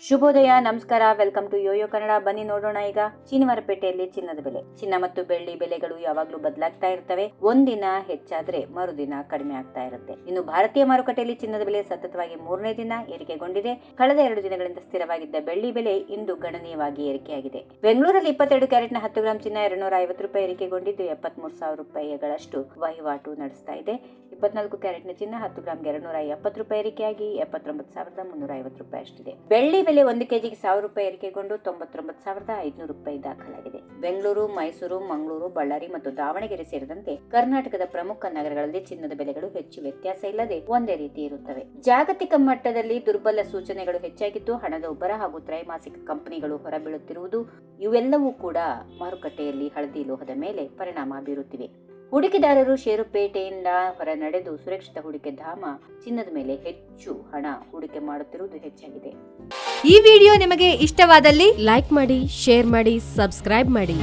ಶುಭೋದಯ, ನಮಸ್ಕಾರ. Welcome to Yoyo Kannada. ಬನ್ನಿ ನೋಡೋಣ ಈಗ ಶನಿವಾರಪೇಟೆಯಲ್ಲಿ ಚಿನ್ನದ ಬೆಲೆ. ಚಿನ್ನ ಮತ್ತು ಬೆಳ್ಳಿ ಬೆಲೆಗಳು ಯಾವಾಗ್ಲೂ ಬದಲಾಗ್ತಾ ಇರ್ತವೆ. ಒಂದಿನ ಹೆಚ್ಚಾದ್ರೆ ಮರುದಿನ ಕಡಿಮೆ ಆಗ್ತಾ ಇರುತ್ತೆ. ಇನ್ನು ಭಾರತೀಯ ಮಾರುಕಟ್ಟೆಯಲ್ಲಿ ಚಿನ್ನದ ಬೆಲೆ ಸತತವಾಗಿ 3ನೇ ದಿನ ಏರಿಕೆಗೊಂಡಿದೆ. ಕಳೆದ 2 ದಿನಗಳಿಂದ ಸ್ಥಿರವಾಗಿದ್ದ ಬೆಳ್ಳಿ ಬೆಲೆ ಇಂದು ಗಣನೀಯವಾಗಿ ಏರಿಕೆಯಾಗಿದೆ. ಬೆಂಗಳೂರಲ್ಲಿ 22 ಕ್ಯಾರೆಟ್ನ 10 ಗ್ರಾಂ ಚಿನ್ನ 250 ರೂಪಾಯಿ ಏರಿಕೆಗೊಂಡಿದ್ದು 73,000 ರೂಪಾಯಿಗಳಷ್ಟು ವಹಿವಾಟು ನಡೆಸ್ತಾ ಇದೆ. 24 ಕ್ಯಾರೆಟ್ನ ಚಿನ್ನ 10 ಗ್ರಾಂಗೆ 270 ರೂಪಾಯಿ ಏರಿಕೆಯಾಗಿ 79,350 ರೂಪಾಯಿ ಅಷ್ಟಿದೆ. ಬೆಳ್ಳಿ ಬೆಲೆ 1 ಕೆಜಿಗೆ 1,000 ರೂಪಾಯಿ ಏರಿಕೆಗೊಂಡು 99,500 ರೂಪಾಯಿ ದಾಖಲಾಗಿದೆ. ಬೆಂಗಳೂರು, ಮೈಸೂರು, ಮಂಗಳೂರು, ಬಳ್ಳಾರಿ ಮತ್ತು ದಾವಣಗೆರೆ ಸೇರಿದಂತೆ ಕರ್ನಾಟಕದ ಪ್ರಮುಖ ನಗರಗಳಲ್ಲಿ ಚಿನ್ನದ ಬೆಲೆಗಳು ಹೆಚ್ಚು ವ್ಯತ್ಯಾಸ ಇಲ್ಲದೆ ಒಂದೇ ರೀತಿ ಇರುತ್ತವೆ. ಜಾಗತಿಕ ಮಟ್ಟದಲ್ಲಿ ದುರ್ಬಲ ಸೂಚನೆಗಳು ಹೆಚ್ಚಾಗಿದ್ದು, ಹಣದ ಉಬ್ಬರ ಹಾಗೂ ತ್ರೈಮಾಸಿಕ ಕಂಪನಿಗಳು ಹೊರಬೀಳುತ್ತಿರುವುದು ಇವೆಲ್ಲವೂ ಕೂಡ ಮಾರುಕಟ್ಟೆಯಲ್ಲಿ ಹಳದಿ ಲೋಹದ ಮೇಲೆ ಪರಿಣಾಮ ಬೀರುತ್ತಿವೆ. ಹೂಡಿಕೆದಾರರು ಷೇರುಪೇಟೆಯಿಂದ ಹೊರ ನಡೆದು ಸುರಕ್ಷಿತ ಹೂಡಿಕೆ ಧಾಮ ಚಿನ್ನದ ಮೇಲೆ ಹೆಚ್ಚು ಹಣ ಹೂಡಿಕೆ ಮಾಡುತ್ತಿರುವುದು ಹೆಚ್ಚಾಗಿದೆ. ಈ ವಿಡಿಯೋ ನಿಮಗೆ ಇಷ್ಟವಾದಲ್ಲಿ ಲೈಕ್ ಮಾಡಿ, ಶೇರ್ ಮಾಡಿ, ಸಬ್ಸ್ಕ್ರೈಬ್ ಮಾಡಿ.